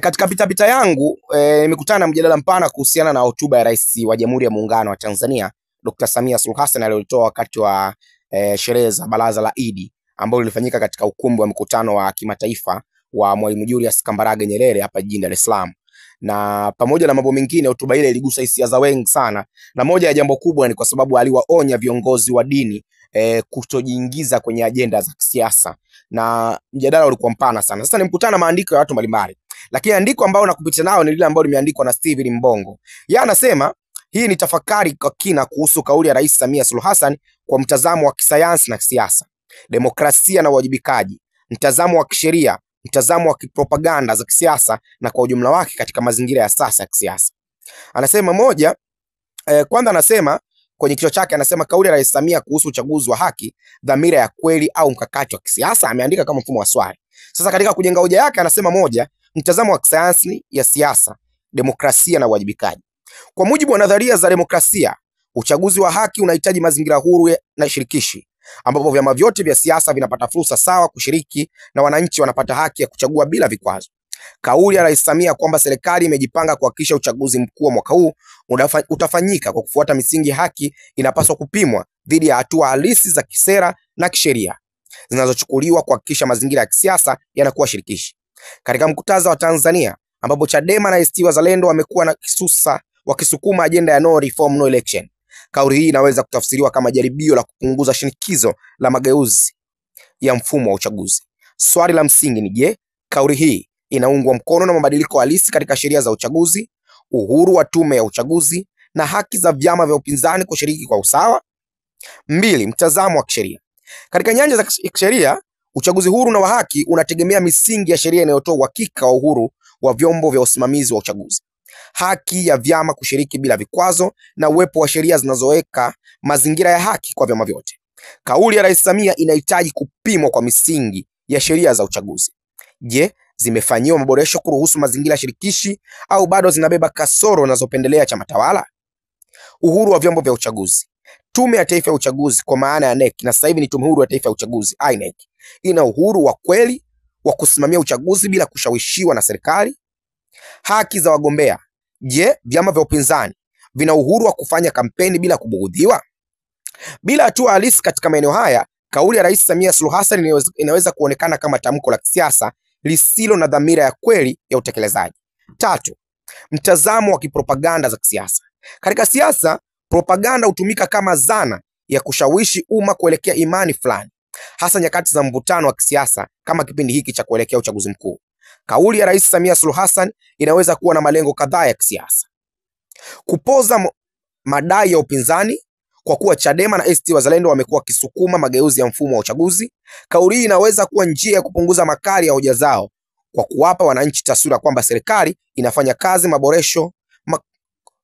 Katika pitapita yangu nimekutana na mjadala mpana kuhusiana na hotuba ya Rais wa Jamhuri ya Muungano wa Tanzania Dr. Samia Suluhu Hassan aliyotoa wakati wa sherehe za Baraza la Idi ambalo lilifanyika katika ukumbi wa mkutano wa kimataifa wa Mwalimu Julius Kambarage Nyerere hapa jijini Dar es Salaam. Na pamoja na mambo mengine, hotuba ile iligusa hisia za wengi sana, na moja ya jambo kubwa ni kwa sababu aliwaonya viongozi wa dini kutojiingiza kwenye ajenda za kisiasa, na mjadala ulikuwa mpana sana. Sasa nimekutana na maandiko ya watu mbalimbali, lakini andiko ambao nakupitia nao ni lile ambalo limeandikwa na Steven Mbongo. Yeye anasema hii ni tafakari kwa kina kuhusu kauli ya Rais Samia Suluhu Hassan kwa mtazamo wa kisayansi na kisiasa, demokrasia na uwajibikaji, mtazamo wa kisheria, mtazamo wa kipropaganda za kisiasa na kwa ujumla wake katika mazingira ya sasa ya kisiasa. Anasema moja, kwanza anasema kwenye kichwa chake anasema kauli ya Rais Samia kuhusu uchaguzi wa haki, dhamira ya kweli au mkakati wa kisiasa, ameandika kama mfumo wa swali. Sasa katika kujenga hoja yake anasema moja, mtazamo wa kisayansi ya siasa, demokrasia na uwajibikaji. Kwa mujibu wa nadharia za demokrasia, uchaguzi wa haki unahitaji mazingira huru na shirikishi ambapo vyama vyote vya siasa vinapata fursa sawa kushiriki na wananchi wanapata haki ya kuchagua bila vikwazo. Kauli ya Rais Samia kwamba serikali imejipanga kuhakikisha uchaguzi mkuu wa mwaka huu utafanyika kwa kufuata misingi haki inapaswa kupimwa dhidi ya hatua halisi za kisera na kisheria zinazochukuliwa kuhakikisha mazingira ya kisiasa yanakuwa shirikishi. Katika mkutadha wa Tanzania ambapo Chadema na ACT Wazalendo wamekuwa na kisusa wakisukuma ajenda ya no reform no election, kauli hii inaweza kutafsiriwa kama jaribio la kupunguza shinikizo la mageuzi ya mfumo wa uchaguzi. Swali la msingi ni je, kauli hii inaungwa mkono na mabadiliko halisi katika sheria za uchaguzi, uhuru wa tume ya uchaguzi na haki za vyama vya upinzani kushiriki kwa usawa? Mbili, mtazamo wa kisheria. Katika nyanja za kisheria, uchaguzi huru na wa haki unategemea misingi ya sheria inayotoa uhakika wa uhuru wa vyombo vya usimamizi wa uchaguzi, haki ya vyama kushiriki bila vikwazo na uwepo wa sheria zinazoweka mazingira ya haki kwa vyama vyote. Kauli ya Rais Samia inahitaji kupimwa kwa misingi ya sheria za uchaguzi. Je, zimefanyiwa maboresho kuruhusu mazingira shirikishi au bado zinabeba kasoro zinazopendelea chama tawala? Uhuru wa vyombo vya uchaguzi. Tume ya Taifa ya Uchaguzi kwa maana ya NEC, na sasa hivi ni Tume Huru ya Taifa ya Uchaguzi INEC, ina uhuru wa kweli wa kusimamia uchaguzi bila kushawishiwa na serikali? Haki za wagombea. Je, vyama vya upinzani vina uhuru wa kufanya kampeni bila kubughudhiwa? Bila hatua halisi katika maeneo haya, kauli ya Rais Samia Suluhu Hassan inaweza kuonekana kama tamko la kisiasa lisilo na dhamira ya kweli ya utekelezaji. Tatu, mtazamo wa kipropaganda za kisiasa. Katika siasa, propaganda hutumika kama zana ya kushawishi umma kuelekea imani fulani, hasa nyakati za mvutano wa kisiasa kama kipindi hiki cha kuelekea uchaguzi mkuu. Kauli ya Rais Samia Suluhu Hassan inaweza kuwa na malengo kadhaa ya kisiasa: kupoza madai ya upinzani kwa kuwa Chadema na ACT Wazalendo wamekuwa wakisukuma mageuzi ya mfumo wa uchaguzi. Kauli hii inaweza kuwa njia ya kupunguza makali ya hoja zao kwa kuwapa wananchi taswira kwamba serikali inafanya kazi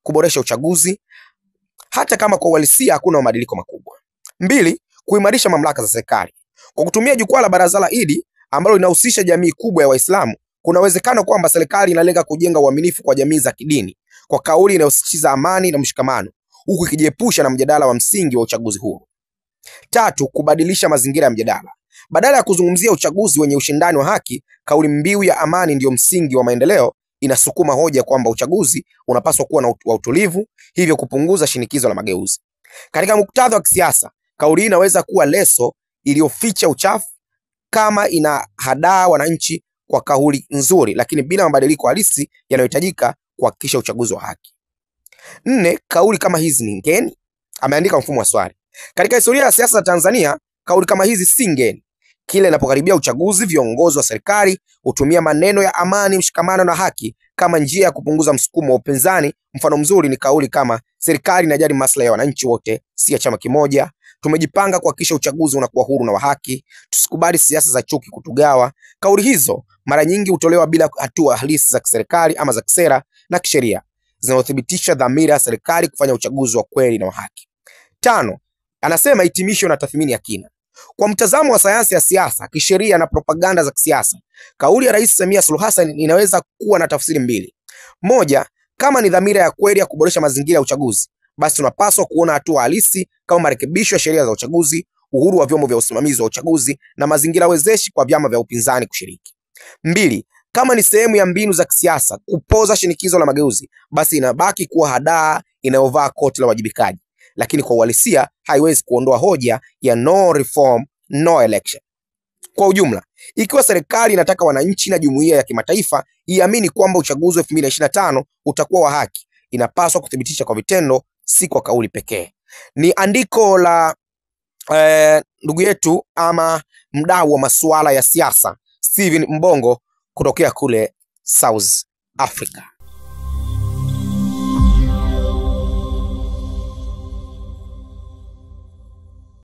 kuboresha uchaguzi hata kama kwa uhalisia hakuna mabadiliko makubwa. Mbili, kuimarisha mamlaka za serikali. Kwa kutumia jukwaa la Baraza la Idi ambalo linahusisha jamii kubwa ya Waislamu, kuna uwezekano kwamba serikali inalenga kujenga uaminifu kwa jamii za kidini kwa kauli inayosisitiza amani na mshikamano, huku ikijiepusha na mjadala wa msingi wa uchaguzi huru. Tatu, kubadilisha mazingira ya mjadala. Badala ya kuzungumzia uchaguzi wenye ushindani wa haki, kauli mbiu ya amani ndiyo msingi wa maendeleo inasukuma hoja kwamba uchaguzi unapaswa kuwa na utulivu, hivyo kupunguza shinikizo la mageuzi. Katika muktadha wa kisiasa, kauli hii inaweza kuwa leso iliyoficha uchafu kama inahadaa wananchi kwa kauli nzuri, lakini bila mabadiliko halisi yanayohitajika kuhakikisha uchaguzi wa haki. Nne, kauli kama hizi ni ngeni? Ameandika mfumo wa swali. Katika historia ya siasa za Tanzania, kauli kama hizi si ngeni. Kila inapokaribia uchaguzi, viongozi wa serikali hutumia maneno ya amani, mshikamano na haki kama njia ya kupunguza msukumo wa upinzani. Mfano mzuri ni kauli kama serikali inajali maslahi ya wananchi wote, si ya chama kimoja. Tumejipanga kuhakikisha uchaguzi unakuwa huru na wa haki. Tusikubali siasa za chuki kutugawa. Kauli hizo mara nyingi hutolewa bila hatua halisi za kiserikali ama za kisera na kisheria zinazothibitisha dhamira ya serikali kufanya uchaguzi wa kweli na wa haki. Tano, anasema hitimisho na tathmini ya kina. Kwa mtazamo wa sayansi ya siasa, kisheria na propaganda za kisiasa, kauli ya Rais Samia Suluhu Hassan inaweza kuwa na tafsiri mbili. Moja, kama ni dhamira ya kweli ya kuboresha mazingira ya uchaguzi, basi tunapaswa kuona hatua halisi kama marekebisho ya sheria za uchaguzi, uhuru wa vyombo vya usimamizi wa uchaguzi na mazingira wezeshi kwa vyama vya upinzani kushiriki. Mbili, Kama ni sehemu ya mbinu za kisiasa kupoza shinikizo la mageuzi, basi inabaki kuwa hadaa inayovaa koti la wajibikaji, lakini kwa uhalisia haiwezi kuondoa hoja ya no reform no election. Kwa ujumla, ikiwa serikali inataka wananchi na jumuiya ya kimataifa iamini kwamba uchaguzi wa 2025 utakuwa wa haki, inapaswa kuthibitisha kwa vitendo, si kwa kauli pekee. Ni andiko la ndugu yetu ama mdau wa masuala ya siasa Steven Mbongo kutokea kule South Africa.